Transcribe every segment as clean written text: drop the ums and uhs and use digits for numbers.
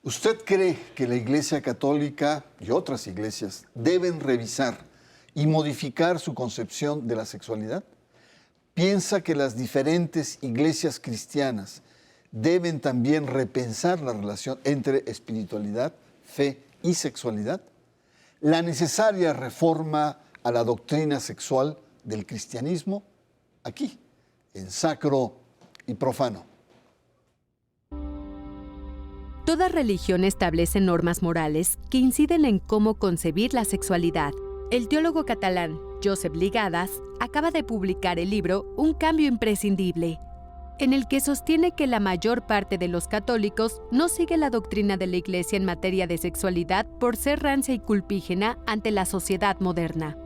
¿Usted cree que la Iglesia Católica y otras iglesias deben revisar y modificar su concepción de la sexualidad? ¿Piensa que las diferentes iglesias cristianas deben también repensar la relación entre espiritualidad, fe y sexualidad? ¿La necesaria reforma a la doctrina sexual del cristianismo? Aquí, en Sacro y Profano. Toda religión establece normas morales que inciden en cómo concebir la sexualidad. El teólogo catalán Josep Ligadas acaba de publicar el libro Un cambio imprescindible, en el que sostiene que la mayor parte de los católicos no sigue la doctrina de la Iglesia en materia de sexualidad por ser rancia y culpígena ante la sociedad moderna.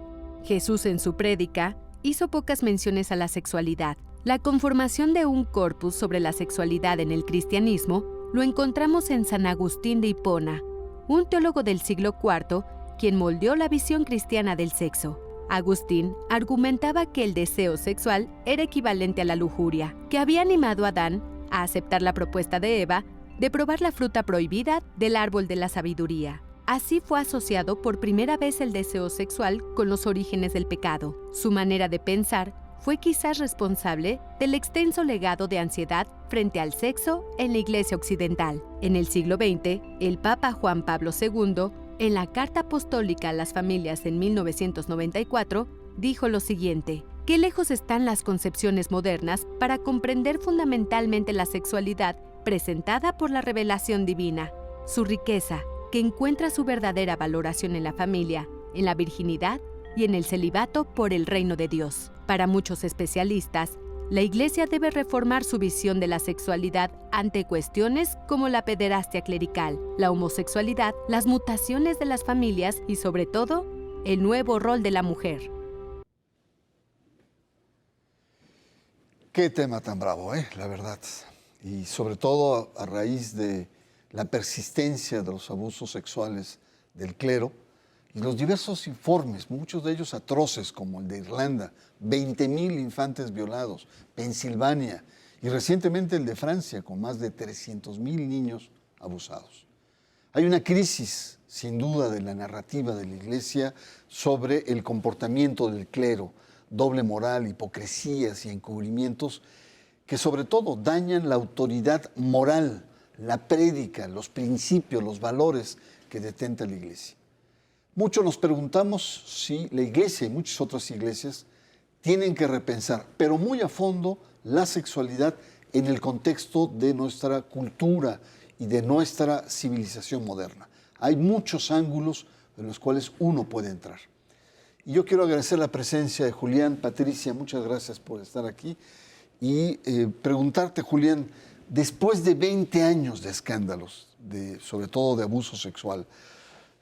Jesús en su prédica hizo pocas menciones a la sexualidad. La conformación de un corpus sobre la sexualidad en el cristianismo lo encontramos en San Agustín de Hipona, un teólogo del siglo IV, quien moldeó la visión cristiana del sexo. Agustín argumentaba que el deseo sexual era equivalente a la lujuria, que había animado a Adán a aceptar la propuesta de Eva de probar la fruta prohibida del árbol de la sabiduría. Así fue asociado por primera vez el deseo sexual con los orígenes del pecado. Su manera de pensar fue quizás responsable del extenso legado de ansiedad frente al sexo en la Iglesia occidental. En el siglo XX, el Papa Juan Pablo II, en la Carta Apostólica a las Familias en 1994, dijo lo siguiente: «Qué lejos están las concepciones modernas para comprender fundamentalmente la sexualidad presentada por la revelación divina. Su riqueza, que encuentra su verdadera valoración en la familia, en la virginidad y en el celibato por el reino de Dios». Para muchos especialistas, la Iglesia debe reformar su visión de la sexualidad ante cuestiones como la pederastia clerical, la homosexualidad, las mutaciones de las familias y, sobre todo, el nuevo rol de la mujer. Qué tema tan bravo, la verdad. Y sobre todo a raíz de la persistencia de los abusos sexuales del clero y los diversos informes, muchos de ellos atroces, como el de Irlanda, 20,000 infantes violados, Pensilvania, y recientemente el de Francia, con más de 300,000 niños abusados. Hay una crisis, sin duda, de la narrativa de la Iglesia sobre el comportamiento del clero, doble moral, hipocresías y encubrimientos que sobre todo dañan la autoridad moral, la prédica, los principios, los valores que detenta la Iglesia. Muchos nos preguntamos si la Iglesia y muchas otras iglesias tienen que repensar, pero muy a fondo, la sexualidad en el contexto de nuestra cultura y de nuestra civilización moderna. Hay muchos ángulos en los cuales uno puede entrar. Y yo quiero agradecer la presencia de Julián. Patricia, muchas gracias por estar aquí. Y preguntarte, Julián, después de 20 años de escándalos, sobre todo de abuso sexual,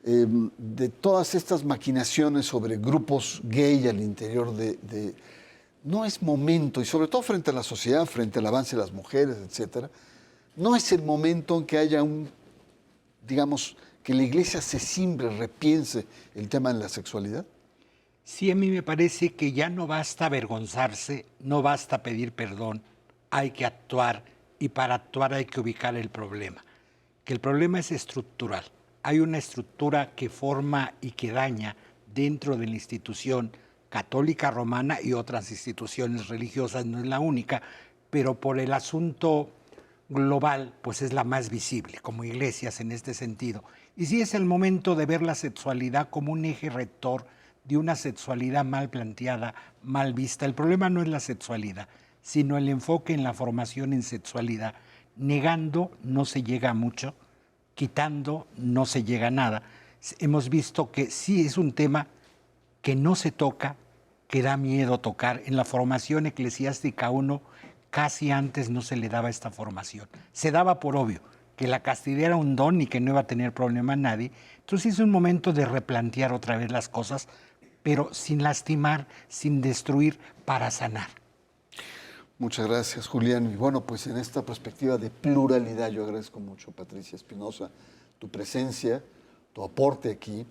de todas estas maquinaciones sobre grupos gay al interior no es momento, y sobre todo frente a la sociedad, frente al avance de las mujeres, etcétera, no es el momento en que haya digamos, que la Iglesia se simbre, repiense el tema de la sexualidad? Sí, a mí me parece que ya no basta avergonzarse, no basta pedir perdón, hay que actuar, y para actuar hay que ubicar el problema, que el problema es estructural. Hay una estructura que forma y que daña dentro de la institución católica romana y otras instituciones religiosas, no es la única, pero por el asunto global, pues es la más visible, como iglesias en este sentido. Y sí es el momento de ver la sexualidad como un eje rector de una sexualidad mal planteada, mal vista. El problema no es la sexualidad, sino el enfoque en la formación en sexualidad. Negando no se llega a mucho, quitando no se llega a nada. Hemos visto que sí es un tema que no se toca, que da miedo tocar. En la formación eclesiástica uno casi antes no se le daba esta formación. Se daba por obvio que la castidad era un don y que no iba a tener problema a nadie. Entonces es un momento de replantear otra vez las cosas, pero sin lastimar, sin destruir, para sanar. Muchas gracias, Julián. Y bueno, pues en esta perspectiva de pluralidad, yo agradezco mucho, Patricia Espinosa, tu presencia, tu aporte aquí.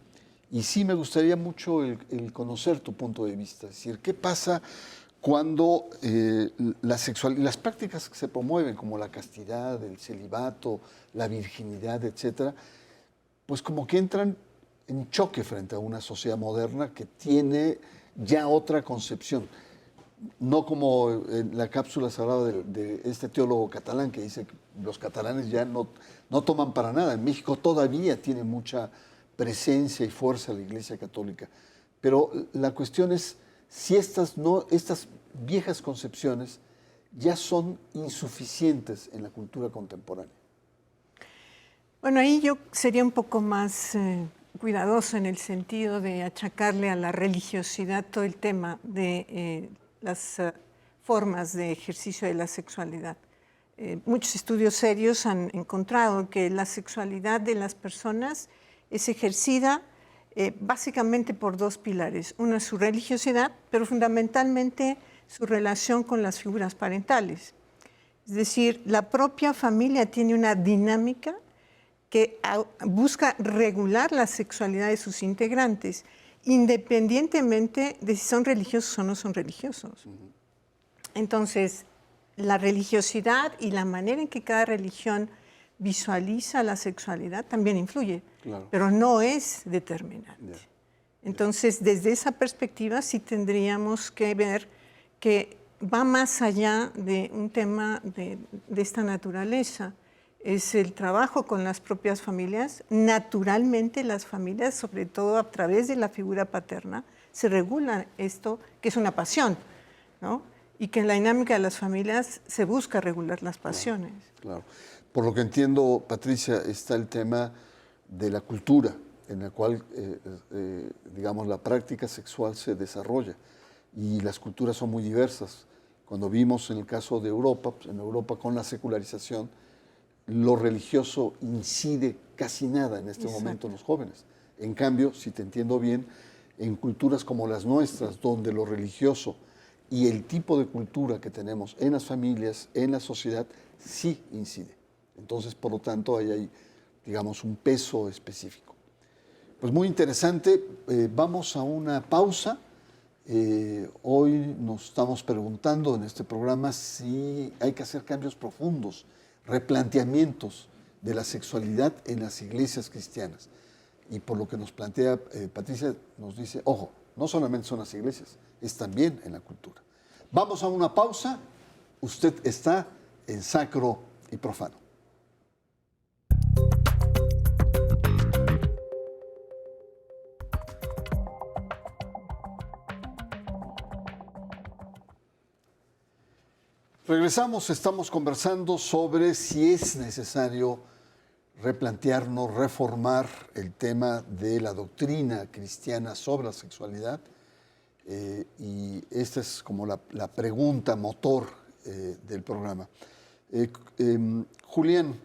Y sí me gustaría mucho el conocer tu punto de vista. Es decir, ¿qué pasa cuando las prácticas que se promueven, como la castidad, el celibato, la virginidad, etcétera, pues como que entran en choque frente a una sociedad moderna que tiene ya otra concepción. No como en la cápsula se hablaba de este teólogo catalán que dice que los catalanes ya no toman para nada. En México todavía tiene mucha presencia y fuerza la Iglesia Católica. Pero la cuestión es si estas viejas concepciones ya son insuficientes en la cultura contemporánea. Bueno, ahí yo sería un poco más cuidadoso en el sentido de achacarle a la religiosidad todo el tema de las formas de ejercicio de la sexualidad. Muchos estudios serios han encontrado que la sexualidad de las personas es ejercida básicamente por dos pilares. Uno es su religiosidad, pero fundamentalmente su relación con las figuras parentales. Es decir, la propia familia tiene una dinámica que busca regular la sexualidad de sus integrantes, independientemente de si son religiosos o no son religiosos. Entonces, la religiosidad y la manera en que cada religión visualiza la sexualidad también influye, claro, pero no es determinante. Yeah. Entonces, desde esa perspectiva sí tendríamos que ver que va más allá de un tema de esta naturaleza. Es el trabajo con las propias familias. Naturalmente las familias, sobre todo a través de la figura paterna, se regula esto, que es una pasión, ¿no? Y que en la dinámica de las familias se busca regular las pasiones. Claro. Por lo que entiendo, Patricia, está el tema de la cultura en la cual, digamos, la práctica sexual se desarrolla. Y las culturas son muy diversas. Cuando vimos en el caso de Europa, pues en Europa con la secularización, lo religioso incide casi nada en este momento en los jóvenes. En cambio, si te entiendo bien, en culturas como las nuestras, donde lo religioso y el tipo de cultura que tenemos en las familias, en la sociedad, sí incide. Entonces, por lo tanto, ahí hay, digamos, un peso específico. Pues muy interesante. Vamos a una pausa. Hoy nos estamos preguntando en este programa si hay que hacer cambios profundos, replanteamientos de la sexualidad en las iglesias cristianas. Y por lo que nos plantea Patricia, nos dice, ojo, no solamente son las iglesias, es también en la cultura. Vamos a una pausa. Usted está en Sacro y Profano. Regresamos, estamos conversando sobre si es necesario replantearnos, reformar el tema de la doctrina cristiana sobre la sexualidad. Y esta es como la pregunta motor del programa. Julián,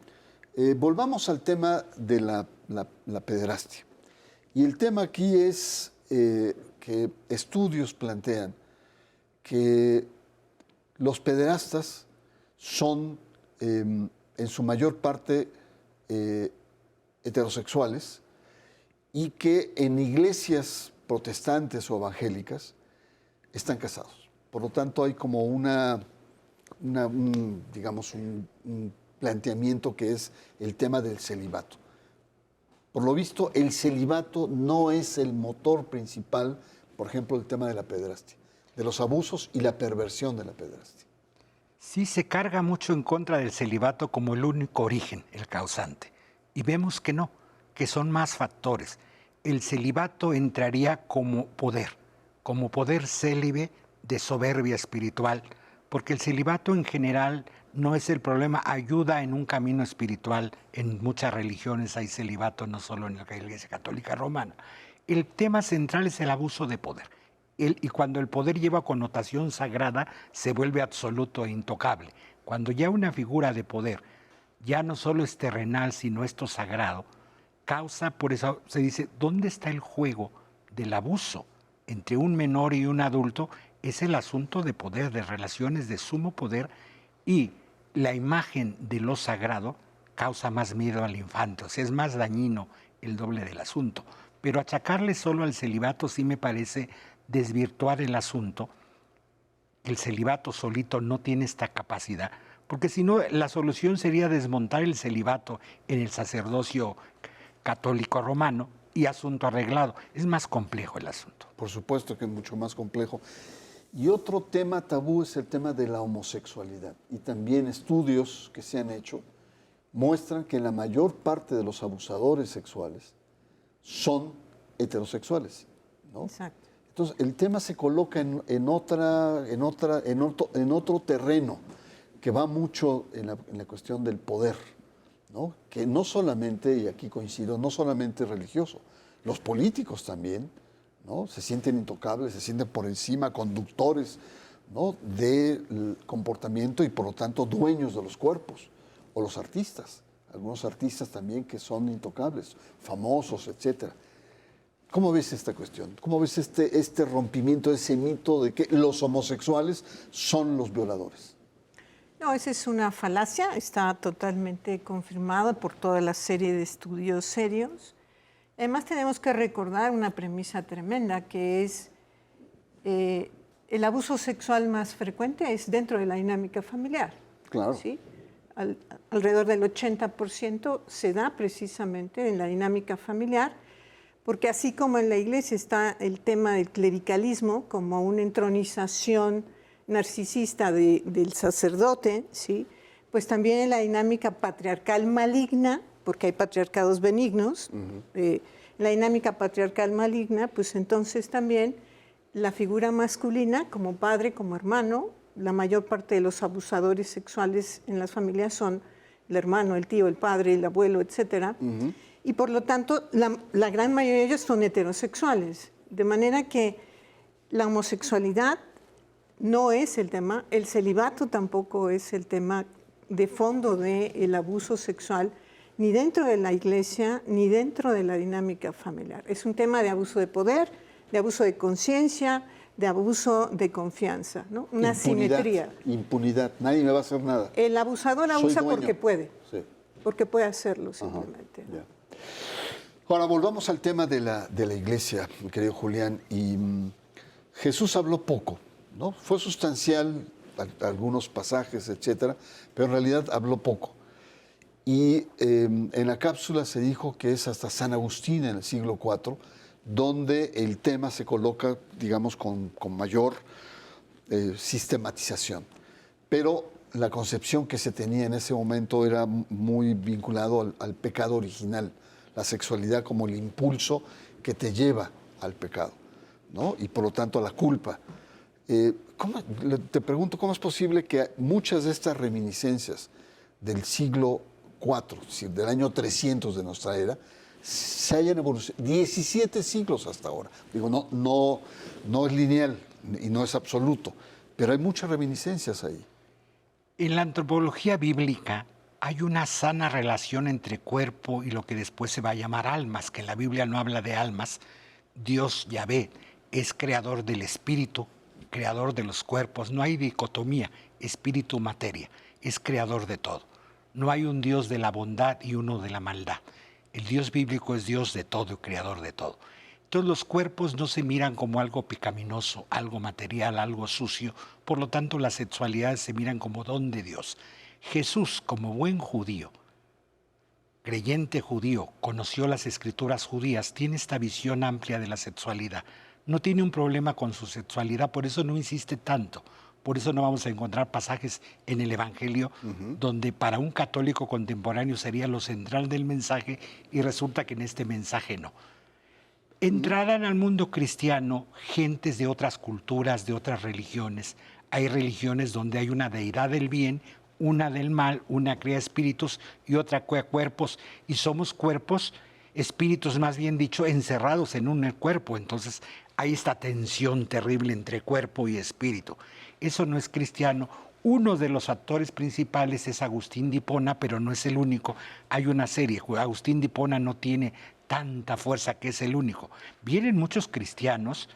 volvamos al tema de la pederastia. Y el tema aquí es que estudios plantean que los pederastas son en su mayor parte heterosexuales y que en iglesias protestantes o evangélicas están casados. Por lo tanto, hay como digamos, un planteamiento que es el tema del celibato. Por lo visto, el celibato no es el motor principal, por ejemplo, del tema de la pederastia, de los abusos y la perversión de la pederastia. Sí, se carga mucho en contra del celibato como el único origen, el causante. Y vemos que no, que son más factores. El celibato entraría como poder célibe de soberbia espiritual, porque el celibato en general no es el problema, ayuda en un camino espiritual. En muchas religiones hay celibato, no solo en la Iglesia Católica Romana. El tema central es el abuso de poder. Y cuando el poder lleva connotación sagrada, se vuelve absoluto e intocable. Cuando ya una figura de poder ya no solo es terrenal, sino esto sagrado, causa, por eso se dice, ¿dónde está el juego del abuso entre un menor y un adulto? Es el asunto de poder, de relaciones de sumo poder, y la imagen de lo sagrado causa más miedo al infante, o sea, es más dañino el doble del asunto. Pero achacarle solo al celibato sí me parece desvirtuar el asunto, El celibato solito no tiene esta capacidad, porque si no, la solución sería desmontar el celibato en el sacerdocio católico romano y asunto arreglado. Es más complejo el asunto. Por supuesto que es mucho más complejo. Y otro tema tabú es el tema de la homosexualidad. Y también estudios que se han hecho muestran que la mayor parte de los abusadores sexuales son heterosexuales, ¿no? Exacto. Entonces, el tema se coloca en otro terreno que va mucho en la cuestión del poder, ¿no? Que no solamente, y aquí coincido, no solamente religioso, los políticos también, ¿no? Se sienten intocables, se sienten por encima, conductores, ¿no? Del comportamiento y por lo tanto dueños de los cuerpos, o los artistas, algunos artistas también que son intocables, famosos, etcétera. ¿Cómo ves esta cuestión? ¿Cómo ves este rompimiento, ese mito de que los homosexuales son los violadores? No, esa es una falacia, está totalmente confirmada por toda la serie de estudios serios. Además tenemos que recordar una premisa tremenda, que es el abuso sexual más frecuente es dentro de la dinámica familiar. Claro. ¿Sí? Alrededor del 80% se da precisamente en la dinámica familiar, porque así como en la iglesia está el tema del clericalismo como una entronización narcisista del sacerdote, ¿sí? Pues también en la dinámica patriarcal maligna, porque hay patriarcados benignos, la dinámica patriarcal maligna, pues entonces también la figura masculina como padre, como hermano, la mayor parte de los abusadores sexuales en las familias son el hermano, el tío, el padre, el abuelo, etcétera. Y por lo tanto, la gran mayoría de ellos son heterosexuales. De manera que la homosexualidad no es el tema, el celibato tampoco es el tema de fondo del abuso sexual, ni dentro de la iglesia, ni dentro de la dinámica familiar. Es un tema de abuso de poder, de abuso de conciencia, de abuso de confianza, ¿no? Una simetría. Impunidad, nadie me va a hacer nada. El abusador abusa porque puede, sí. Porque puede hacerlo simplemente. Ya. Ahora, volvamos al tema de la iglesia, mi querido Julián. Y Jesús habló poco, ¿no? Fue sustancial algunos pasajes, etcétera, pero en realidad habló poco. Y en la cápsula se dijo que es hasta San Agustín en el siglo IV, donde el tema se coloca, digamos, con mayor sistematización. Pero la concepción que se tenía en ese momento era muy vinculado al pecado original, la sexualidad como el impulso que te lleva al pecado, ¿no? Y por lo tanto a la culpa. Te pregunto, ¿cómo es posible que muchas de estas reminiscencias del siglo IV, es decir, del año 300 de nuestra era, se hayan evolucionado 17 siglos hasta ahora? Digo, no es lineal y no es absoluto, pero hay muchas reminiscencias ahí. En la antropología bíblica hay una sana relación entre cuerpo y lo que después se va a llamar almas, que en la Biblia no habla de almas. Dios, Yahvé, es creador del espíritu, creador de los cuerpos. No hay dicotomía, espíritu-materia, es creador de todo. No hay un Dios de la bondad y uno de la maldad. El Dios bíblico es Dios de todo, creador de todo. Entonces los cuerpos no se miran como algo pecaminoso, algo material, algo sucio. Por lo tanto, las sexualidades se miran como don de Dios. Jesús, como buen judío, creyente judío, conoció las escrituras judías, tiene esta visión amplia de la sexualidad. No tiene un problema con su sexualidad, por eso no insiste tanto. Por eso no vamos a encontrar pasajes en el Evangelio donde para un católico contemporáneo sería lo central del mensaje y resulta que en este mensaje no. Entrarán al mundo cristiano gentes de otras culturas, de otras religiones. Hay religiones donde hay una deidad del bien, una del mal, una crea espíritus y otra crea cuerpos. Y somos cuerpos, espíritus más bien dicho, encerrados en un cuerpo. Entonces hay esta tensión terrible entre cuerpo y espíritu. Eso no es cristiano. Uno de los actores principales es Agustín de Hipona, pero no es el único. Hay una serie, Agustín de Hipona no tiene tanta fuerza que es el único. Vienen muchos cristianos,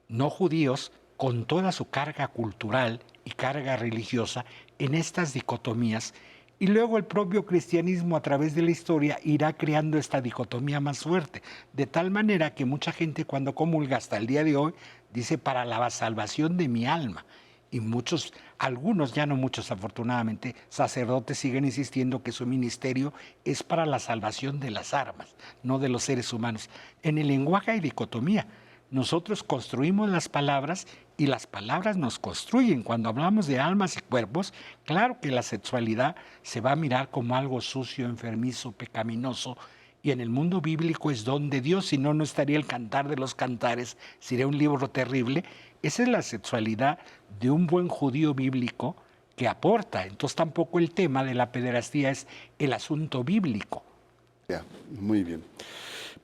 no judíos, con toda su carga cultural y carga religiosa en estas dicotomías, y luego el propio cristianismo a través de la historia irá creando esta dicotomía más fuerte, de tal manera que mucha gente cuando comulga hasta el día de hoy dice para la salvación de mi alma. Y algunos, ya no muchos afortunadamente, sacerdotes siguen insistiendo que su ministerio es para la salvación de las almas, no de los seres humanos. En el lenguaje hay dicotomía. Nosotros construimos las palabras y las palabras nos construyen. Cuando hablamos de almas y cuerpos, claro que la sexualidad se va a mirar como algo sucio, enfermizo, pecaminoso, y en el mundo bíblico es don de Dios, si no, no estaría el Cantar de los Cantares, sería un libro terrible. Esa es la sexualidad de un buen judío bíblico que aporta. Entonces tampoco el tema de la pederastía es el asunto bíblico. Ya, muy bien.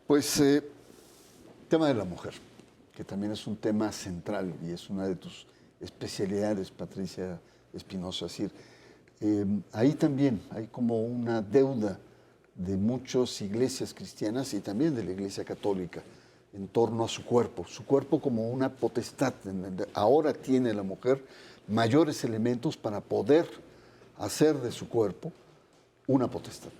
Pues, tema de la mujer, que también es un tema central y es una de tus especialidades, Patricia Espinosa. Es decir, ahí también hay como una deuda de muchas iglesias cristianas y también de la Iglesia Católica en torno a su cuerpo como una potestad. Ahora tiene la mujer mayores elementos para poder hacer de su cuerpo una potestad.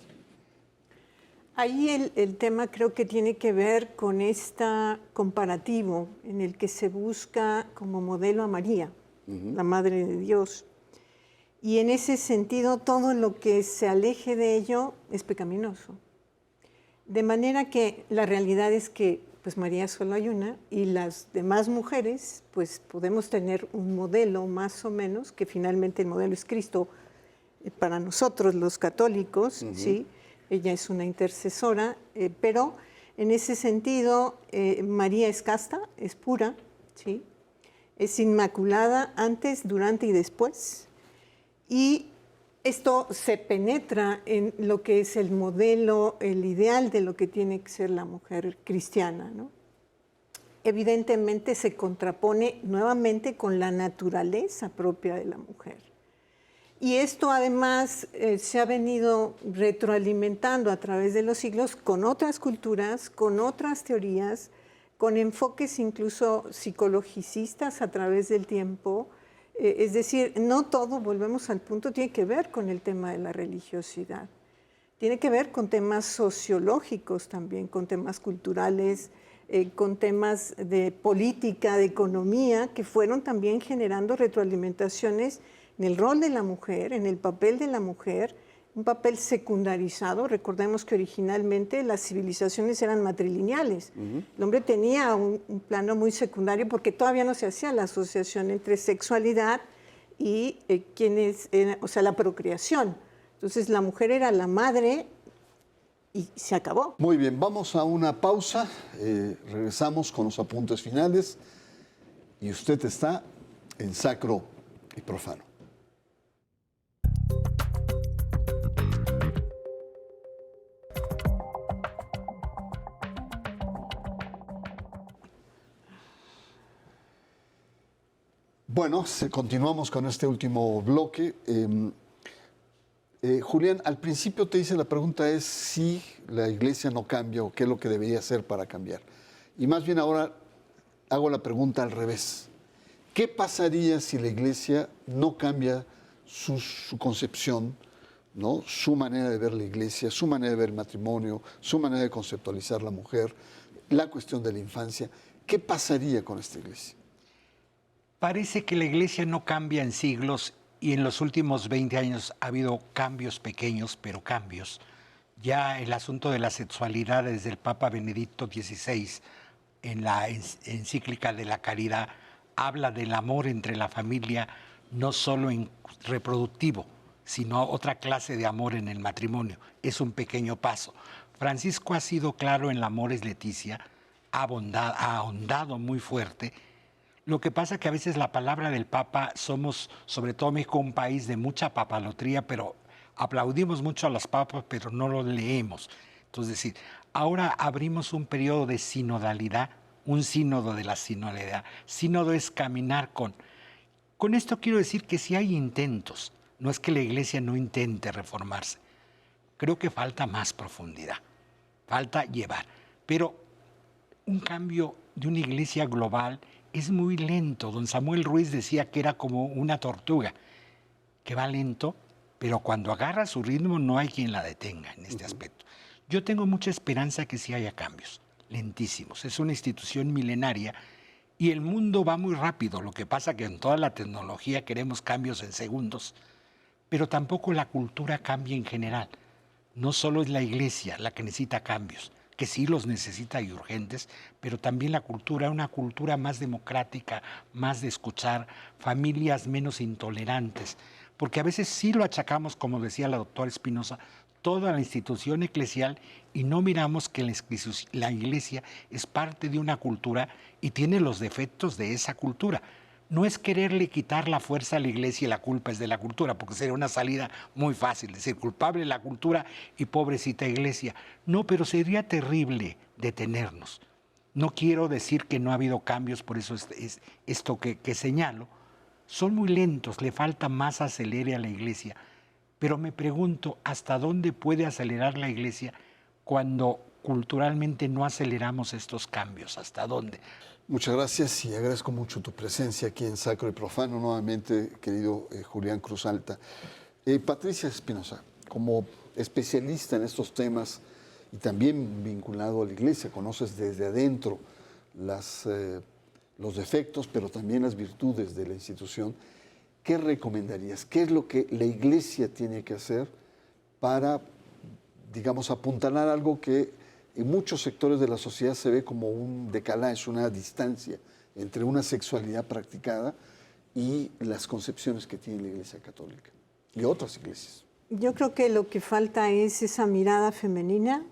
Ahí el tema creo que tiene que ver con este comparativo en el que se busca como modelo a María, la Madre de Dios. Y en ese sentido, todo lo que se aleje de ello es pecaminoso. De manera que la realidad es que pues María solo hay una y las demás mujeres pues podemos tener un modelo más o menos, que finalmente el modelo es Cristo para nosotros los católicos, ¿sí? Ella es una intercesora, pero en ese sentido María es casta, es pura, ¿sí? Es inmaculada antes, durante y después. Y esto se penetra en lo que es el modelo, el ideal de lo que tiene que ser la mujer cristiana, ¿no? Evidentemente se contrapone nuevamente con la naturaleza propia de la mujer. Y esto además se ha venido retroalimentando a través de los siglos con otras culturas, con otras teorías, con enfoques incluso psicologicistas a través del tiempo. Es decir, no todo, volvemos al punto, tiene que ver con el tema de la religiosidad. Tiene que ver con temas sociológicos también, con temas culturales, con temas de política, de economía, que fueron también generando retroalimentaciones en el rol de la mujer, en el papel de la mujer, un papel secundarizado. Recordemos que originalmente las civilizaciones eran matrilineales. El hombre tenía un plano muy secundario porque todavía no se hacía la asociación entre sexualidad y la procreación. Entonces la mujer era la madre y se acabó. Muy bien, vamos a una pausa. Regresamos con los apuntes finales y usted está en Sacro y Profano. Bueno, continuamos con este último bloque. Julián, al principio te hice la pregunta es si la iglesia no cambia o qué es lo que debería hacer para cambiar. Y más bien ahora hago la pregunta al revés. ¿Qué pasaría si la iglesia no cambia su concepción, ¿no? Su manera de ver la iglesia, su manera de ver el matrimonio, su manera de conceptualizar la mujer, la cuestión de la infancia? ¿Qué pasaría con esta iglesia? Parece que la iglesia no cambia en siglos y en los últimos 20 años ha habido cambios pequeños, pero cambios. Ya el asunto de la sexualidad desde el Papa Benedicto XVI en la encíclica de la Caridad habla del amor entre la familia, no solo en reproductivo, sino otra clase de amor en el matrimonio. Es un pequeño paso. Francisco ha sido claro en la Amoris Laetitia, ha ahondado muy fuerte. Lo que pasa es que a veces la palabra del Papa, somos, sobre todo México, un país de mucha papalotría, pero aplaudimos mucho a los papas, pero no lo leemos. Entonces, decir, ahora abrimos un periodo de sinodalidad, un sínodo de la sinodalidad. Sínodo es caminar con. Con esto quiero decir que si hay intentos, no es que la iglesia no intente reformarse. Creo que falta más profundidad, falta llevar. Pero un cambio de una iglesia global es muy lento. Don Samuel Ruiz decía que era como una tortuga, que va lento, pero cuando agarra su ritmo no hay quien la detenga en este aspecto. Yo tengo mucha esperanza que sí haya cambios, lentísimos. Es una institución milenaria Y el mundo va muy rápido, lo que pasa que en toda la tecnología queremos cambios en segundos, pero tampoco la cultura cambia en general. No solo es la iglesia la que necesita cambios, que sí los necesita y urgentes, pero también la cultura, una cultura más democrática, más de escuchar, familias menos intolerantes, porque a veces sí lo achacamos, como decía la doctora Espinosa, toda la institución eclesial y no miramos que la iglesia es parte de una cultura y tiene los defectos de esa cultura. No es quererle quitar la fuerza a la iglesia y la culpa es de la cultura, porque sería una salida muy fácil, decir culpable la cultura y pobrecita iglesia. No, pero sería terrible detenernos. No quiero decir que no ha habido cambios, por eso es esto que señalo. Son muy lentos, le falta más acelere a la iglesia. Pero me pregunto, ¿hasta dónde puede acelerar la iglesia cuando culturalmente no aceleramos estos cambios? ¿Hasta dónde? Muchas gracias y agradezco mucho tu presencia aquí en Sacro y Profano, nuevamente, querido Julián Cruz Alta. Patricia Espinosa, como especialista en estos temas y también vinculado a la iglesia, conoces desde adentro los defectos, pero también las virtudes de la institución. ¿Qué recomendarías? ¿Qué es lo que la iglesia tiene que hacer para, digamos, apuntalar algo que en muchos sectores de la sociedad se ve como un decalaje, una distancia entre una sexualidad practicada y las concepciones que tiene la Iglesia Católica y otras iglesias? Yo creo que lo que falta es esa mirada femenina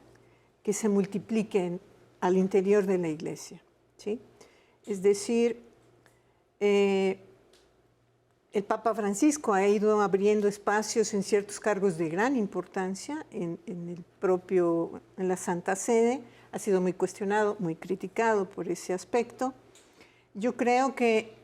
que se multiplique al interior de la iglesia, ¿sí? Es decir, el Papa Francisco ha ido abriendo espacios en ciertos cargos de gran importancia en la Santa Sede. Ha sido muy cuestionado, muy criticado por ese aspecto. Yo creo que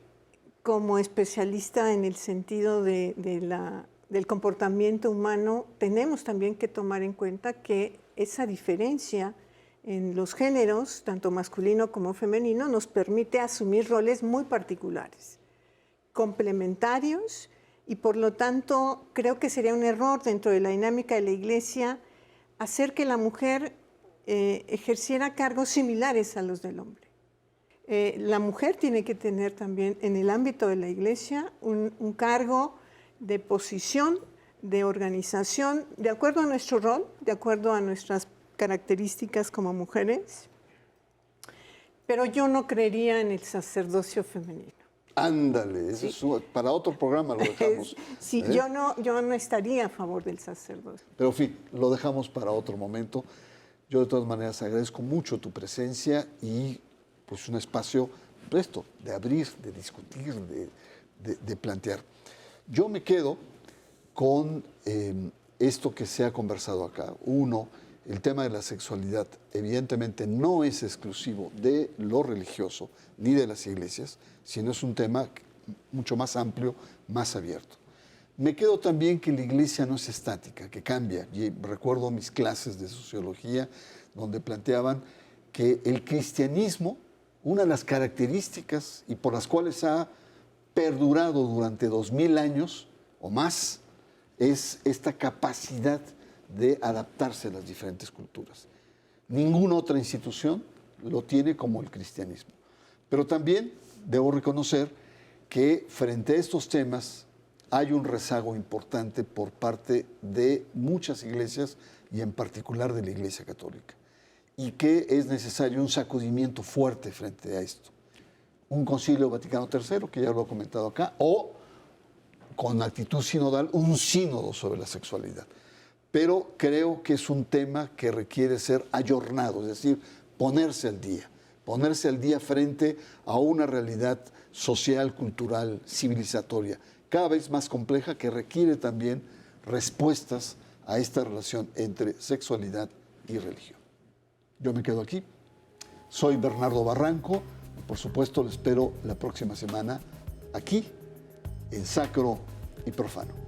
como especialista en el sentido del comportamiento humano, tenemos también que tomar en cuenta que esa diferencia en los géneros, tanto masculino como femenino, nos permite asumir roles muy particulares, complementarios, y por lo tanto creo que sería un error dentro de la dinámica de la iglesia hacer que la mujer ejerciera cargos similares a los del hombre. La mujer tiene que tener también en el ámbito de la iglesia un cargo de posición, de organización, de acuerdo a nuestro rol, de acuerdo a nuestras características como mujeres, pero yo no creería en el sacerdocio femenino. Ándale, eso sí. Para otro programa lo dejamos. Sí, yo no estaría a favor del sacerdocio. Pero en fin, lo dejamos para otro momento. Yo de todas maneras agradezco mucho tu presencia y pues un espacio presto de abrir, de discutir, de plantear. Yo me quedo con esto que se ha conversado acá. Uno, el tema de la sexualidad evidentemente no es exclusivo de lo religioso ni de las iglesias, sino es un tema mucho más amplio, más abierto. Me quedo también que la iglesia no es estática, que cambia. Y recuerdo mis clases de sociología donde planteaban que el cristianismo, una de las características y por las cuales ha perdurado durante 2000 años o más, es esta capacidad de adaptarse a las diferentes culturas. Ninguna otra institución lo tiene como el cristianismo. Pero también debo reconocer que frente a estos temas hay un rezago importante por parte de muchas iglesias y en particular de la Iglesia Católica, y que es necesario un sacudimiento fuerte frente a esto. Un Concilio Vaticano III, que ya lo he comentado acá, o con actitud sinodal, un sínodo sobre la sexualidad. Pero creo que es un tema que requiere ser ayornado, es decir, ponerse al día frente a una realidad social, cultural, civilizatoria, cada vez más compleja, que requiere también respuestas a esta relación entre sexualidad y religión. Yo me quedo aquí. Soy Bernardo Barranco y por supuesto lo espero la próxima semana aquí en Sacro y Profano.